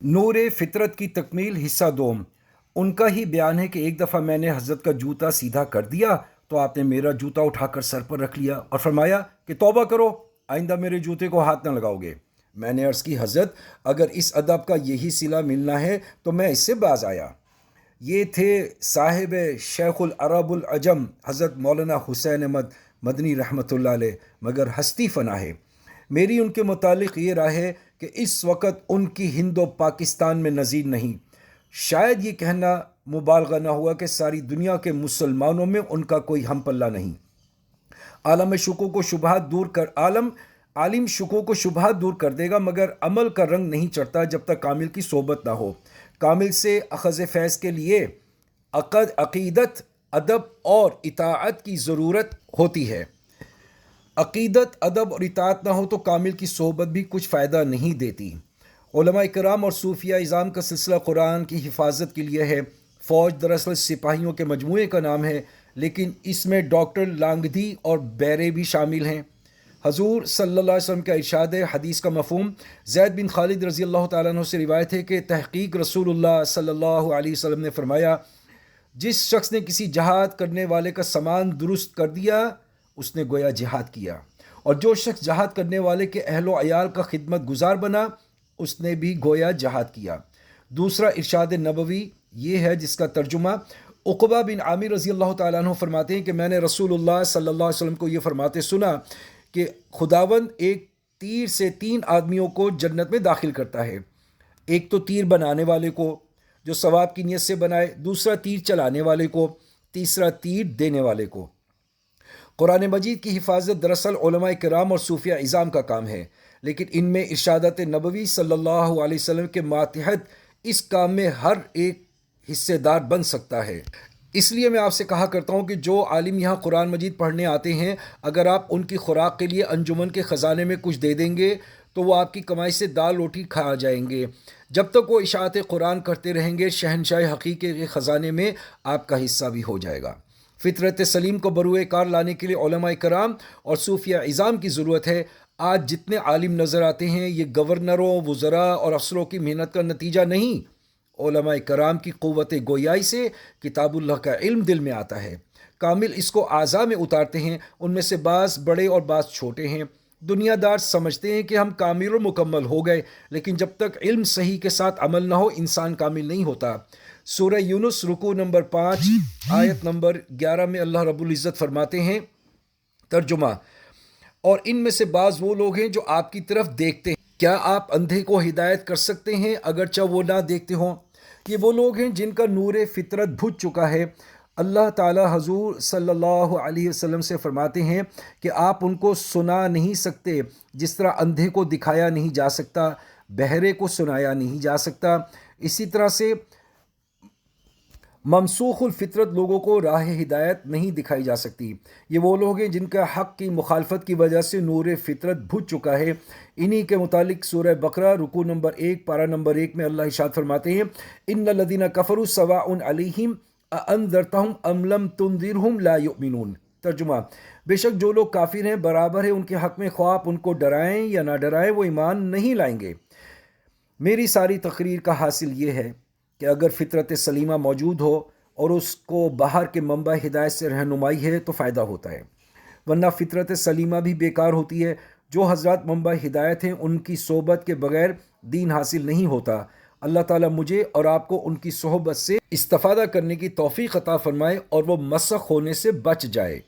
نور فطرت کی تکمیل حصہ دوم۔ ان کا ہی بیان ہے کہ ایک دفعہ میں نے حضرت کا جوتا سیدھا کر دیا تو آپ نے میرا جوتا اٹھا کر سر پر رکھ لیا اور فرمایا کہ توبہ کرو، آئندہ میرے جوتے کو ہاتھ نہ لگاؤ گے۔ میں نے عرض کی حضرت اگر اس ادب کا یہی صلہ ملنا ہے تو میں اس سے باز آیا۔ یہ تھے صاحب شیخ العرب العجم حضرت مولانا حسین احمد مدنی رحمۃ اللہ علیہ، مگر ہستی فنا ہے۔ میری ان کے متعلق یہ رائے ہے کہ اس وقت ان کی ہند و پاکستان میں نظیر نہیں۔ شاید یہ کہنا مبالغہ نہ ہوا کہ ساری دنیا کے مسلمانوں میں ان کا کوئی ہم پلہ نہیں۔ عالم شکوک و شبہات دور کر عالم شکوک و شبہات دور کر دے گا، مگر عمل کا رنگ نہیں چڑھتا جب تک کامل کی صحبت نہ ہو۔ کامل سے اخذ فیض کے لیے عقیدت، ادب اور اطاعت کی ضرورت ہوتی ہے۔ عقیدت، ادب اور اطاعت نہ ہو تو کامل کی صحبت بھی کچھ فائدہ نہیں دیتی۔ علماء کرام اور صوفیہ اعظام کا سلسلہ قرآن کی حفاظت کے لیے ہے۔ فوج دراصل سپاہیوں کے مجموعے کا نام ہے، لیکن اس میں ڈاکٹر لانگدھی اور بیرے بھی شامل ہیں۔ حضور صلی اللہ علیہ وسلم کا ارشاد ہے، حدیث کا مفہوم زید بن خالد رضی اللہ تعالیٰ عنہ سے روایت ہے کہ تحقیق رسول اللہ صلی اللہ علیہ وسلم نے فرمایا، جس شخص نے کسی جہاد کرنے والے کا سامان درست کر دیا اس نے گویا جہاد کیا، اور جو شخص جہاد کرنے والے کے اہل و عیال کا خدمت گزار بنا اس نے بھی گویا جہاد کیا۔ دوسرا ارشاد نبوی یہ ہے جس کا ترجمہ عقبہ بن عامر رضی اللہ تعالیٰ عنہ فرماتے ہیں کہ میں نے رسول اللہ صلی اللہ علیہ وسلم کو یہ فرماتے سنا کہ خداوند ایک تیر سے 3 آدمیوں کو جنت میں داخل کرتا ہے۔ ایک تو تیر بنانے والے کو جو ثواب کی نیت سے بنائے، دوسرا تیر چلانے والے کو، تیسرا تیر دینے والے کو۔ قرآن مجید کی حفاظت دراصل علماء کرام اور صوفیہ اعظام کا کام ہے، لیکن ان میں ارشادات نبوی صلی اللہ علیہ وسلم کے ماتحت اس کام میں ہر ایک حصے دار بن سکتا ہے۔ اس لیے میں آپ سے کہا کرتا ہوں کہ جو عالم یہاں قرآن مجید پڑھنے آتے ہیں، اگر آپ ان کی خوراک کے لیے انجمن کے خزانے میں کچھ دے دیں گے تو وہ آپ کی کمائی سے دال روٹی کھا جائیں گے۔ جب تک وہ اشاعت قرآن کرتے رہیں گے، شہنشاہ حقیقی کے خزانے میں آپ کا حصہ بھی ہو جائے گا۔ فطرت سلیم کو بروئے کار لانے کے لیے علماء کرام اور صوفیہ اعظام کی ضرورت ہے۔ آج جتنے عالم نظر آتے ہیں یہ گورنروں، وزراء اور افسروں کی محنت کا نتیجہ نہیں، علماء کرام کی قوت گویائی سے کتاب اللہ کا علم دل میں آتا ہے۔ کامل اس کو اعضاء میں اتارتے ہیں، ان میں سے بعض بڑے اور بعض چھوٹے ہیں۔ دنیا دار سمجھتے ہیں کہ ہم کامل و مکمل ہو گئے، لیکن جب تک علم صحیح کے ساتھ عمل نہ ہو انسان کامل نہیں ہوتا۔ سورہ یونس رکوع نمبر 5 آیت نمبر 11 میں اللہ رب العزت فرماتے ہیں، ترجمہ: اور ان میں سے بعض وہ لوگ ہیں جو آپ کی طرف دیکھتے ہیں، کیا آپ اندھے کو ہدایت کر سکتے ہیں اگرچہ وہ نہ دیکھتے ہوں؟ یہ وہ لوگ ہیں جن کا نور فطرت بجھ چکا ہے۔ اللہ تعالی حضور صلی اللہ علیہ وسلم سے فرماتے ہیں کہ آپ ان کو سنا نہیں سکتے جس طرح اندھے کو دکھایا نہیں جا سکتا، بہرے کو سنایا نہیں جا سکتا، اسی طرح سے ممسوخ الفطرت لوگوں کو راہ ہدایت نہیں دکھائی جا سکتی۔ یہ وہ لوگ ہیں جن کا حق کی مخالفت کی وجہ سے نور فطرت بجھ چکا ہے۔ انہی کے متعلق سورہ بقرہ رکوع نمبر 1 پارہ نمبر 1 میں اللہ ارشاد فرماتے ہیں، ان الذین کفروا سواء علیہم اانذرتہم ام لم تنذرہم لا یؤمنون۔ ترجمہ: بے شک جو لوگ کافر ہیں برابر ہے ان کے حق میں، خواہ آپ ان کو ڈرائیں یا نہ ڈرائیں وہ ایمان نہیں لائیں گے۔ میری ساری تقریر کا حاصل یہ ہے کہ اگر فطرت سلیمہ موجود ہو اور اس کو باہر کے منبع ہدایت سے رہنمائی ہے تو فائدہ ہوتا ہے، ورنہ فطرت سلیمہ بھی بیکار ہوتی ہے۔ جو حضرات منبع ہدایت ہیں ان کی صحبت کے بغیر دین حاصل نہیں ہوتا۔ اللہ تعالیٰ مجھے اور آپ کو ان کی صحبت سے استفادہ کرنے کی توفیق عطا فرمائے اور وہ مسخ ہونے سے بچ جائے۔